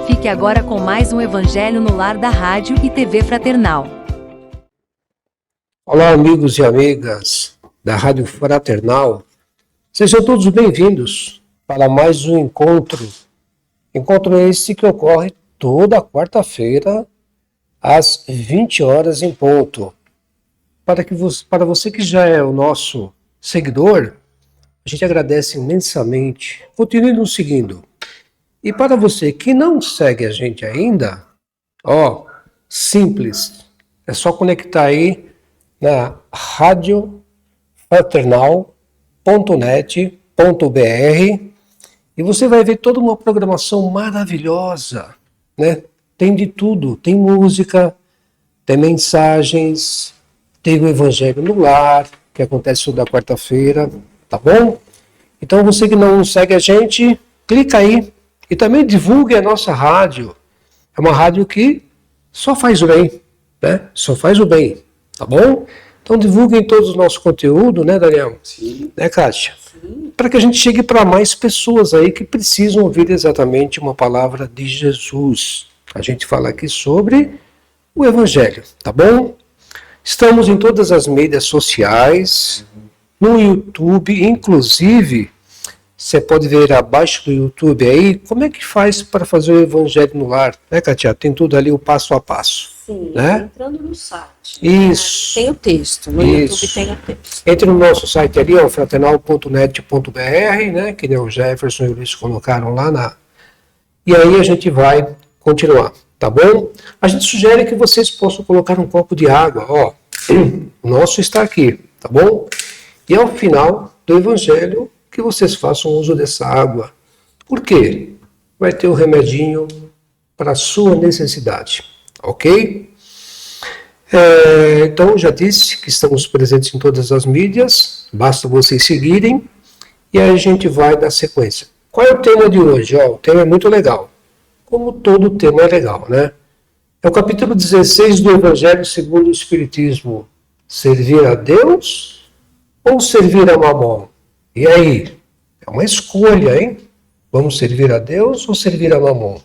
Fique agora com mais um Evangelho no Lar da Rádio e TV Fraternal. Olá, amigos e amigas da Rádio Fraternal. Sejam todos bem-vindos para mais um encontro. Encontro esse que ocorre toda quarta-feira, às 20 horas em ponto. Para você que já é o nosso seguidor, a gente agradece imensamente. Continue nos seguindo. E para você que não segue a gente ainda, simples, é só conectar aí na radiofraternal.net.br e você vai ver toda uma programação maravilhosa, né? Tem de tudo, tem música, tem mensagens, tem o Evangelho no Lar, que acontece toda quarta-feira, tá bom? Então você que não segue a gente, clica aí. E também divulgue a nossa rádio. É uma rádio que só faz o bem, né? Só faz o bem, tá bom? Então divulguem todos o nosso conteúdo, né, Daniel? Sim. Né, Kátia? Sim. Para que a gente chegue para mais pessoas aí que precisam ouvir exatamente uma palavra de Jesus. A gente fala aqui sobre o Evangelho, tá bom? Estamos em todas as mídias sociais, no YouTube, inclusive. Você pode ver abaixo do YouTube aí, como é que faz para fazer o Evangelho no Lar, né, Katia? Tem tudo ali o passo a passo. Sim, né? Entrando no site. Isso. Tem o texto, no YouTube tem o texto. Entre no nosso site ali, fraternal.net.br, né, que o Jefferson e o Luiz colocaram lá E aí a gente vai continuar, tá bom? A gente sugere que vocês possam colocar um copo de água, o nosso está aqui, tá bom? E ao final do Evangelho, que vocês façam uso dessa água. Por quê? Vai ter um remedinho para a sua necessidade, ok? Então, já disse que estamos presentes em todas as mídias, basta vocês seguirem, e aí a gente vai dar sequência. Qual é o tema de hoje? O tema é muito legal, como todo tema é legal, né? É o capítulo 16 do Evangelho segundo o Espiritismo. Servir a Deus ou servir a Mamon? E aí? É uma escolha, hein? Vamos servir a Deus ou servir a Mamon?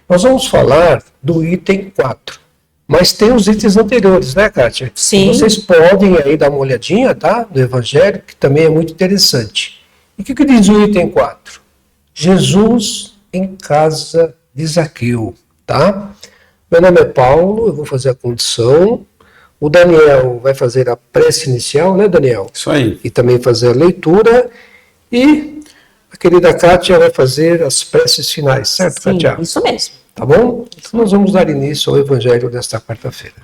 Nós vamos falar do item 4. Mas tem os itens anteriores, né, Kátia? Sim. Vocês podem aí dar uma olhadinha, tá? Do Evangelho, que também é muito interessante. E o que diz o item 4? Jesus em casa de Zaqueu, tá? Meu nome é Paulo, eu vou fazer a condição. O Daniel vai fazer a prece inicial, né, Daniel? Isso aí. E também fazer a leitura. E a querida Kátia vai fazer as preces finais, certo, Sim, Kátia? isso mesmo. Tá bom? Então nós vamos dar início ao Evangelho desta quarta-feira.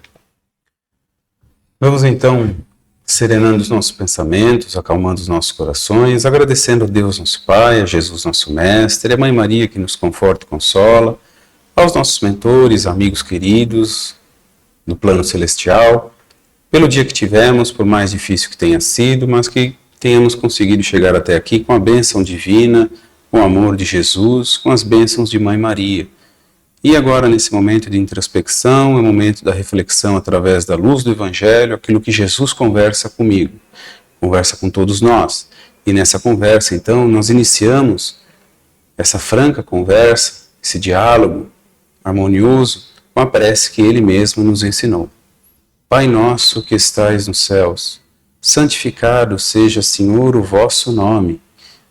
Vamos então serenando os nossos pensamentos, acalmando os nossos corações, agradecendo a Deus nosso Pai, a Jesus nosso Mestre, a Mãe Maria que nos conforta e consola, aos nossos mentores, amigos queridos no plano celestial, pelo dia que tivemos, por mais difícil que tenha sido, mas que tenhamos conseguido chegar até aqui com a bênção divina, com o amor de Jesus, com as bênçãos de Mãe Maria. E agora, nesse momento de introspecção, é o momento da reflexão através da luz do Evangelho, aquilo que Jesus conversa comigo, conversa com todos nós. E nessa conversa, então, nós iniciamos essa franca conversa, esse diálogo harmonioso, com a prece que Ele mesmo nos ensinou. Pai nosso que estais nos céus, santificado seja, Senhor, o vosso nome.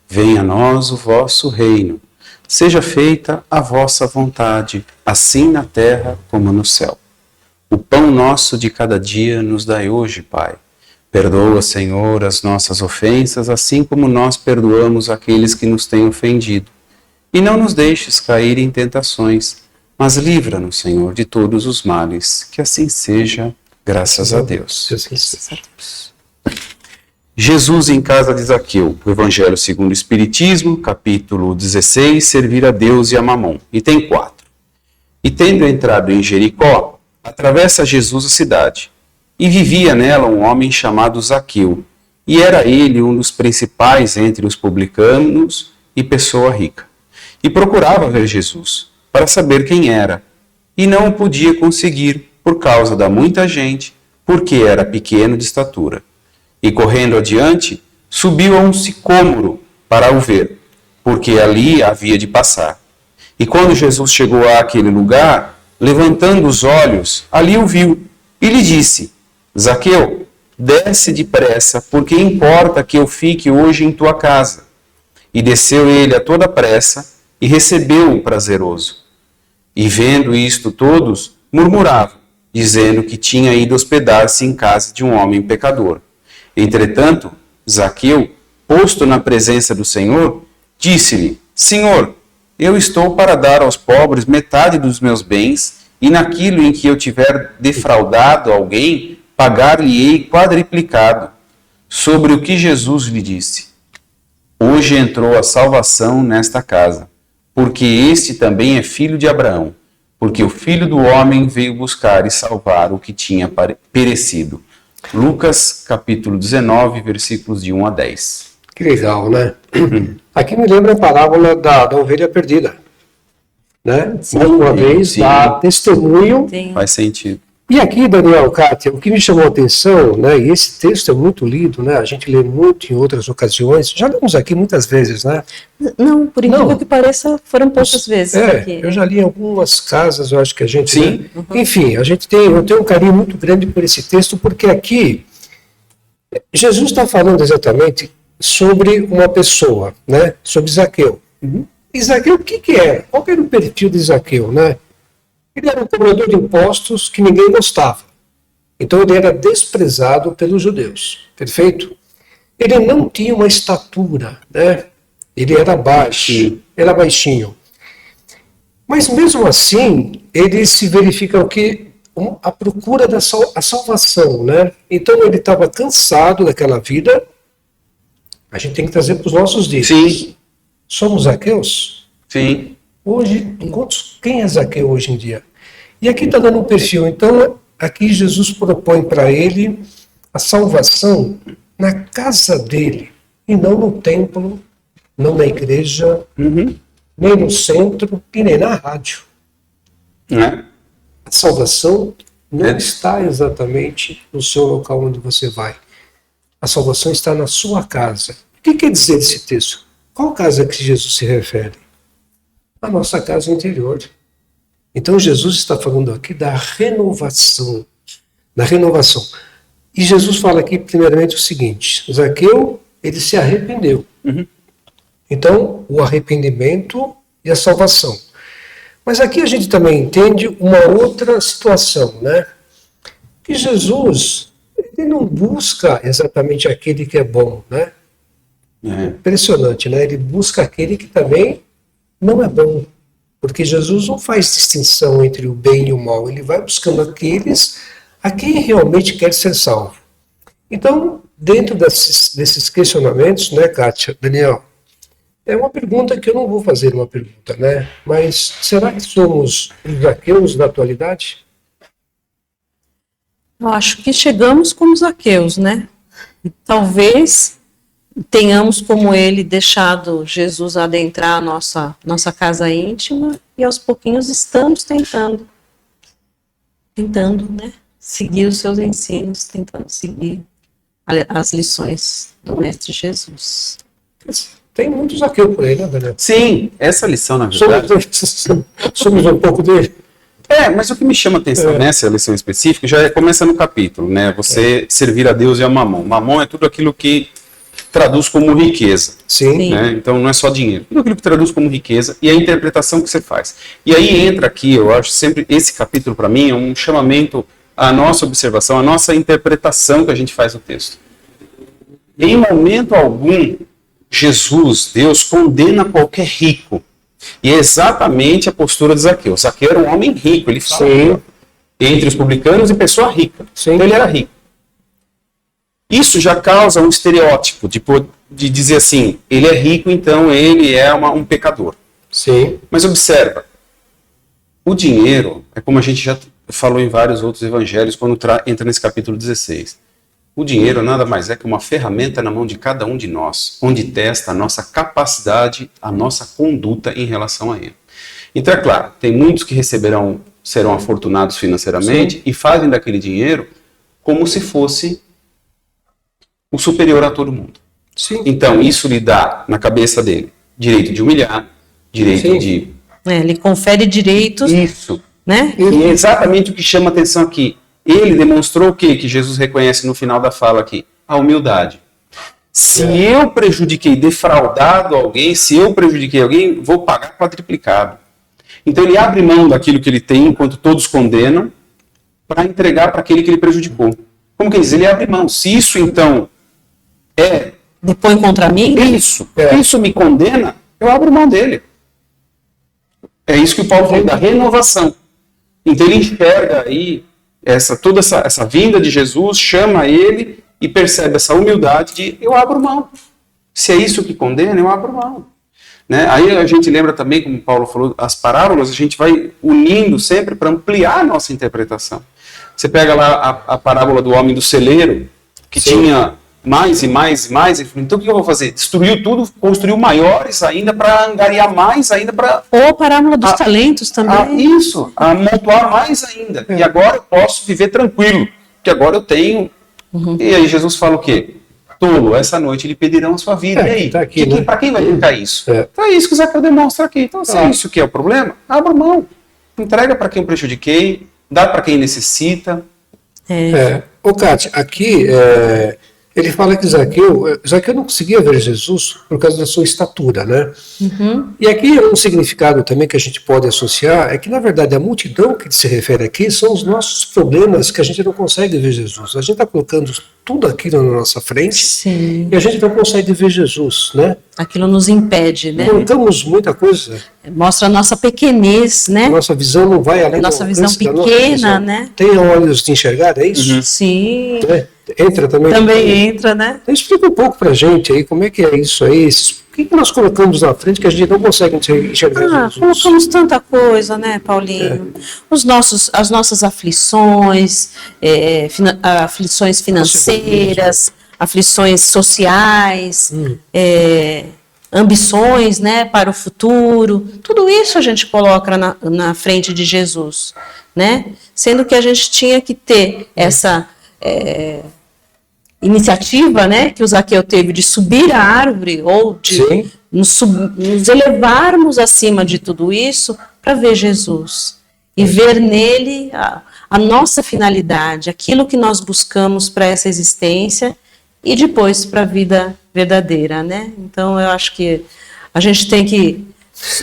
Venha a nós o vosso reino. Seja feita a vossa vontade, assim na terra como no céu. O pão nosso de cada dia nos dai hoje, Pai. Perdoa, Senhor, as nossas ofensas, assim como nós perdoamos aqueles que nos têm ofendido. E não nos deixes cair em tentações, mas livra-nos, Senhor, de todos os males. Que assim seja, graças a Deus. Jesus em casa de Zaqueu, o Evangelho segundo o Espiritismo, capítulo 16, servir a Deus e a Mamon. Item 4. E tendo entrado em Jericó, atravessa Jesus a cidade. E vivia nela um homem chamado Zaqueu, e era ele um dos principais entre os publicanos e pessoa rica. E procurava ver Jesus, para saber quem era, e não o podia conseguir por causa da muita gente, porque era pequeno de estatura. E correndo adiante, subiu a um sicômoro para o ver, porque ali havia de passar. E quando Jesus chegou àquele lugar, levantando os olhos, ali o viu, e lhe disse: Zaqueu, desce depressa, porque importa que eu fique hoje em tua casa. E desceu ele a toda pressa, e recebeu-o prazeroso. E vendo isto todos, murmuravam, dizendo que tinha ido hospedar-se em casa de um homem pecador. Entretanto, Zaqueu, posto na presença do Senhor, disse-lhe: Senhor, eu estou para dar aos pobres metade dos meus bens, e naquilo em que eu tiver defraudado alguém, pagar-lhe-ei quadriplicado. Sobre o que Jesus lhe disse: Hoje entrou a salvação nesta casa, porque este também é filho de Abraão, porque o Filho do Homem veio buscar e salvar o que tinha perecido. Lucas, capítulo 19, versículos de 1 a 10. Que legal, né? Aqui me lembra a parábola da ovelha perdida. Né? Sim. Mais uma vez, Sim. dá testemunho. Tem. Faz sentido. E aqui, Daniel, Kátia, o que me chamou a atenção, né, e esse texto é muito lido, né, a gente lê muito em outras ocasiões, já lemos aqui muitas vezes, né? Não, por incrível Não. que pareça, foram poucas vezes. Aqui. Eu já li em algumas casas, eu acho que a gente... Sim. Né? Enfim, eu tenho um carinho muito grande por esse texto, porque aqui Jesus está falando exatamente sobre uma pessoa, né, sobre Zaqueu. E Zaqueu, o que era? Qual era o perfil de Zaqueu, né? Ele era um cobrador de impostos que ninguém gostava. Então ele era desprezado pelos judeus. Perfeito? Ele não tinha uma estatura, né? Ele era baixo, era baixinho. Mas mesmo assim, ele se verifica o que? A procura da salvação, né? Então ele estava cansado daquela vida. A gente tem que trazer para os nossos dias. Sim. Somos Zaqueus? Sim. Hoje, quem é Zaqueu hoje em dia? E aqui está dando um perfil. Então, aqui Jesus propõe para ele a salvação na casa dele, e não no templo, não na igreja, nem no centro, e nem na rádio. Né? A salvação não está exatamente no seu local onde você vai. A salvação está na sua casa. O que quer dizer esse texto? Qual casa que Jesus se refere? A nossa casa interior. Então Jesus está falando aqui da renovação. Da renovação. E Jesus fala aqui primeiramente o seguinte: Zaqueu, ele se arrependeu. Então, o arrependimento e a salvação. Mas aqui a gente também entende uma outra situação, né? Que Jesus, ele não busca exatamente aquele que é bom, né? Impressionante, né? Ele busca aquele que também não é bom, porque Jesus não faz distinção entre o bem e o mal, ele vai buscando aqueles a quem realmente quer ser salvo. Então, dentro desses questionamentos, né, Kátia, Daniel, é uma pergunta que eu não vou fazer uma pergunta, né? Mas será que somos os Zaqueus da atualidade? Eu acho que chegamos como Zaqueus, né? Talvez tenhamos, como ele, deixado Jesus adentrar a nossa casa íntima, e aos pouquinhos estamos tentando, né, seguir os seus ensinos, tentando seguir as lições do Mestre Jesus. Tem muito Zaqueu por aí, né, Daniel? Sim, essa lição, na verdade... Somos um pouco dele. Mas o que me chama a atenção nessa lição específica já começa no capítulo, né? Você servir a Deus e a Mamon. Mamon é tudo aquilo que traduz como riqueza. Sim. Né? Então não é só dinheiro. Tudo aquilo que traduz como riqueza e a interpretação que você faz. E aí entra aqui, eu acho sempre, esse capítulo para mim é um chamamento à nossa observação, à nossa interpretação que a gente faz no texto. Em momento algum, Jesus, Deus, condena qualquer rico. E é exatamente a postura de Zaqueu. Zaqueu era um homem rico, ele fala entre os publicanos e pessoa rica. Sim. Então ele era rico. Isso já causa um estereótipo de dizer assim, ele é rico, então ele é um pecador. Sim. Mas observa, o dinheiro, é como a gente já falou em vários outros evangelhos, quando entra nesse capítulo 16. O dinheiro nada mais é que uma ferramenta na mão de cada um de nós, onde testa a nossa capacidade, a nossa conduta em relação a ele. Então, é claro, tem muitos que serão afortunados financeiramente. Sim. E fazem daquele dinheiro como se fosse o superior a todo mundo. Sim. Então, isso lhe dá, na cabeça dele, direito de humilhar, direito Sim. de... ele confere direitos. Isso. Né? E é exatamente o que chama atenção aqui. Ele demonstrou o quê? Que Jesus reconhece no final da fala aqui? A humildade. Se eu prejudiquei, defraudado alguém, se eu prejudiquei alguém, vou pagar quadriplicado. Então ele abre mão daquilo que ele tem, enquanto todos condenam, para entregar para aquele que ele prejudicou. Como que diz? Ele abre mão. Se isso, então, depõe contra mim? Isso me condena, eu abro mão dele. É isso que o Paulo falou da renovação. Então ele enxerga aí toda essa vinda de Jesus, chama ele e percebe essa humildade de eu abro mão. Se é isso que condena, eu abro mão. Né? Aí a gente lembra também, como Paulo falou, as parábolas, a gente vai unindo sempre para ampliar a nossa interpretação. Você pega lá a parábola do homem do celeiro, que Sim. tinha mais e mais e mais, e falou, então o que eu vou fazer? Destruiu tudo, construiu maiores ainda para angariar mais ainda para... Ou a parábola dos talentos também. Isso, amontoar mais ainda. E agora eu posso viver tranquilo, porque agora eu tenho... Uhum. E aí Jesus fala o quê? Tolo, essa noite lhe pedirão a sua vida. E aí? Tá né? Para quem vai ficar isso? Então é isso que o Zaqueu demonstra aqui. Então, se é isso que é o problema, abra mão. Entrega para quem eu prejudiquei, dá para quem necessita. Ô, Kátia, aqui ele fala que Zaqueu não conseguia ver Jesus por causa da sua estatura, né? Uhum. E aqui um significado também que a gente pode associar é que, na verdade, a multidão que se refere aqui são os nossos problemas que a gente não consegue ver Jesus. A gente está colocando tudo aquilo na nossa frente Sim. e a gente não consegue ver Jesus, né? Aquilo nos impede, né? Contamos muita coisa. Mostra a nossa pequenez, né? Nossa visão não vai além da nossa visão pequena, né? Tem olhos de enxergar, é isso? Uhum. Sim. Entra também? Também entra, né? Então, explica um pouco pra gente aí, como é que é isso aí, o que nós colocamos na frente que a gente não consegue enxergar Jesus? Colocamos tanta coisa, né, Paulinho? As nossas aflições, aflições financeiras, aflições sociais, ambições, né, para o futuro, tudo isso a gente coloca na frente de Jesus, né? Sendo que a gente tinha que ter essa iniciativa, né, que o Zaqueu teve de subir a árvore ou de nos elevarmos acima de tudo isso para ver Jesus e ver nele a nossa finalidade, aquilo que nós buscamos para essa existência e depois para a vida verdadeira, né? Então eu acho que a gente tem que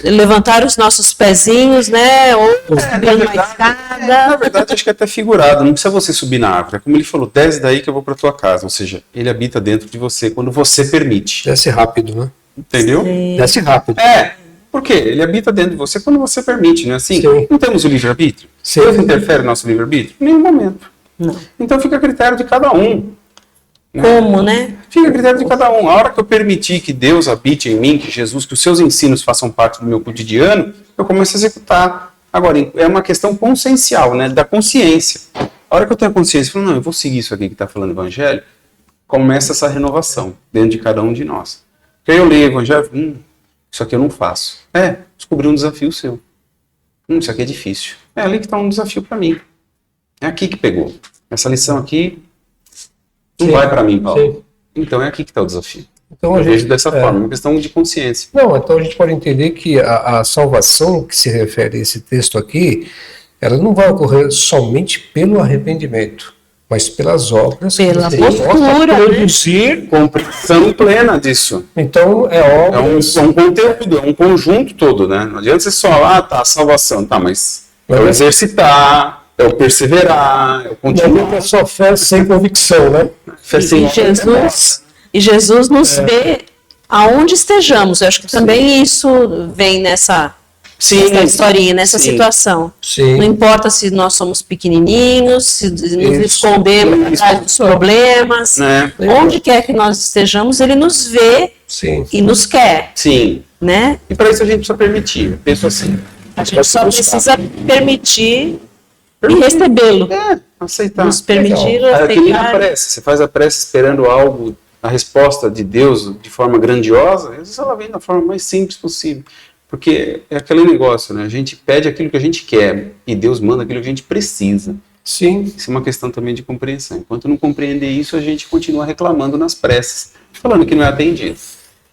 levantar os nossos pezinhos, né? Ou subir uma escada. Na verdade, acho que é até figurado. Não precisa você subir na árvore. É como ele falou, desce daí que eu vou para tua casa. Ou seja, ele habita dentro de você quando você permite. Desce rápido, né? Entendeu? Sim. Desce rápido. Por quê? Ele habita dentro de você quando você permite, não é assim? Sim. Não temos o livre-arbítrio? Deus interfere no nosso livre-arbítrio? Em nenhum momento. Não. Então fica a critério de cada um. Como, né? Fica a critério de cada um. A hora que eu permitir que Deus habite em mim, que Jesus, que os seus ensinos façam parte do meu cotidiano, eu começo a executar. Agora, é uma questão consciencial, né? Da consciência. A hora que eu tenho a consciência, eu falo, não, eu vou seguir isso aqui que está falando o Evangelho, começa essa renovação dentro de cada um de nós. Porque aí eu leio o Evangelho e falo, isso aqui eu não faço. Descobri um desafio seu. Isso aqui é difícil. É ali que está um desafio para mim. É aqui que pegou. Essa lição aqui não vai para mim, Paulo. Sim. Então é aqui que está o desafio. Então, eu vejo dessa forma, uma questão de consciência. Não, então a gente pode entender que a salvação que se refere a esse texto aqui, ela não vai ocorrer somente pelo arrependimento, mas pelas obras. Pela postura, produzir compreensão plena disso. Então é obras. É um conteúdo, é um conjunto todo, né? Não adianta você só falar, a salvação, mas é o exercitar, é o perseverar, é o continuar. Não é só fé sem convicção, né? Fé sem E Jesus nos vê aonde estejamos. Eu acho que também isso vem nessa Sim, nessa historinha, nessa sim. situação. Não Sim, importa se nós somos pequenininhos, se nos escondemos atrás dos problemas, Né? onde quer que nós estejamos, ele nos vê sim. e nos quer, Sim. né? E para isso a gente precisa permitir. Eu penso assim. A gente só precisa permitir e recebê-lo. Aceitar. Nos permitir É que nem a aceitar. prece. Você faz a prece esperando algo, a resposta de Deus de forma grandiosa, às vezes ela vem da forma mais simples possível. Porque é aquele negócio, né? A gente pede aquilo que a gente quer e Deus manda aquilo que a gente precisa. Sim, Isso é uma questão também de compreensão. Enquanto não compreender isso, a gente continua reclamando nas preces, falando que não é atendido.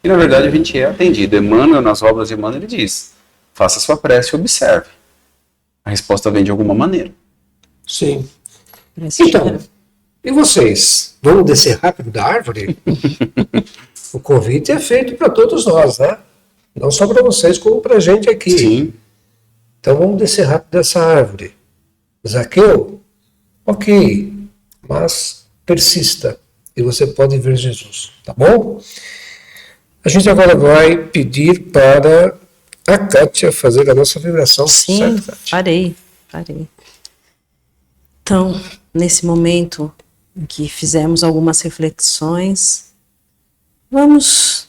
E na verdade a gente é atendido. Emmanuel, nas obras de Emmanuel, ele diz: faça sua prece e observe. A resposta vem de alguma maneira. sim. Então, e vocês? Vamos descer rápido da árvore? O convite é feito para todos nós, né? Não só para vocês, como para a gente aqui. Sim. Então vamos descer rápido dessa árvore. Zaqueu, ok, mas persista e você pode ver Jesus, tá bom? A gente agora vai pedir para a Kátia fazer a nossa vibração. Sim, certo, Kátia? parei. Então, nesse momento em que fizemos algumas reflexões, vamos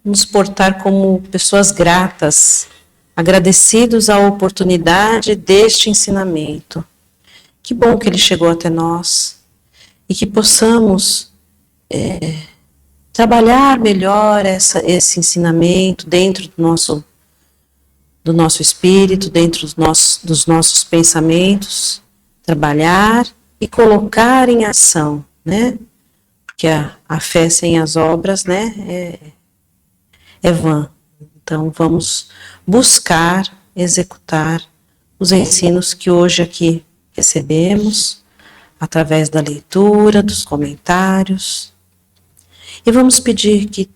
nos portar como pessoas gratas, agradecidos à oportunidade deste ensinamento. Que bom que ele chegou até nós e que possamos trabalhar melhor esse ensinamento dentro do nosso espírito, dentro dos nossos pensamentos, trabalhar e colocar em ação, né? Porque a fé sem as obras, né, é vã. Então vamos buscar executar os ensinos que hoje aqui recebemos, através da leitura, dos comentários, e vamos pedir que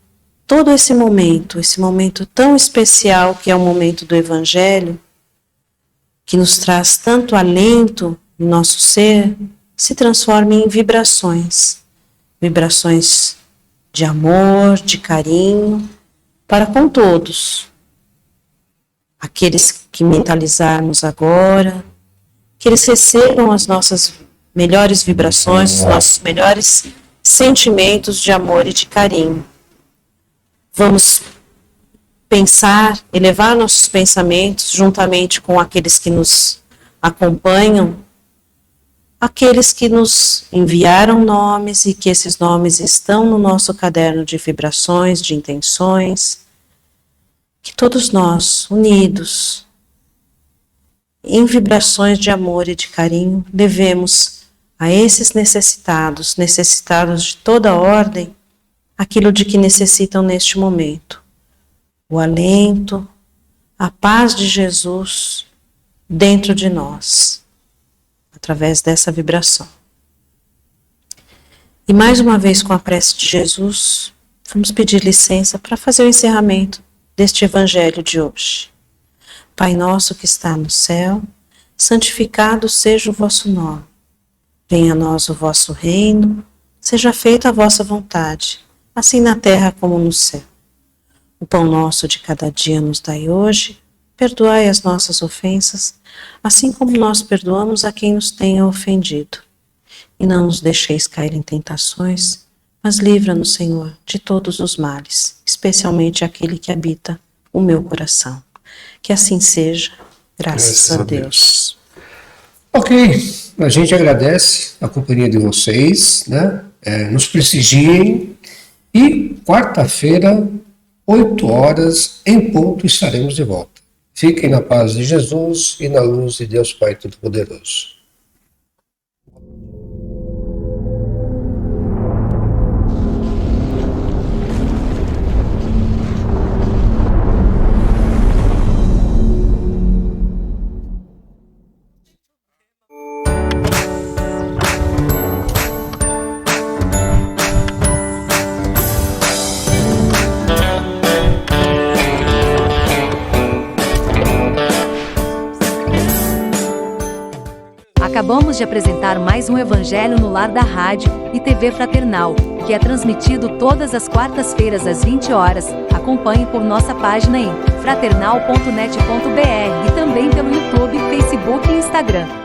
todo esse momento tão especial que é o momento do Evangelho, que nos traz tanto alento no nosso ser, se transforme em vibrações de amor, de carinho, para com todos. Aqueles que mentalizarmos agora, que eles recebam as nossas melhores vibrações, os nossos melhores sentimentos de amor e de carinho. Vamos pensar, elevar nossos pensamentos juntamente com aqueles que nos acompanham, aqueles que nos enviaram nomes e que esses nomes estão no nosso caderno de vibrações, de intenções, que todos nós, unidos, em vibrações de amor e de carinho, levemos a esses necessitados de toda ordem, aquilo de que necessitam neste momento. O alento, a paz de Jesus dentro de nós, através dessa vibração. E mais uma vez, com a prece de Jesus, vamos pedir licença para fazer o encerramento deste Evangelho de hoje. Pai nosso que está no céu, santificado seja o vosso nome. Venha a nós o vosso reino, seja feita a vossa vontade, assim na terra como no céu. O pão nosso de cada dia nos dai hoje, perdoai as nossas ofensas, assim como nós perdoamos a quem nos tenha ofendido. E não nos deixeis cair em tentações, mas livra-nos, Senhor, de todos os males, especialmente aquele que habita o meu coração. Que assim seja, graças a Deus. Ok, a gente agradece a companhia de vocês, né? Nos prestigiem e quarta-feira, 8 horas, em ponto, estaremos de volta. Fiquem na paz de Jesus e na luz de Deus Pai Todo-Poderoso. Acabamos de apresentar mais um Evangelho no Lar da Rádio e TV Fraternal, que é transmitido todas as quartas-feiras às 20 horas. Acompanhe por nossa página em tvfraternal.net.br e também pelo YouTube, Facebook e Instagram.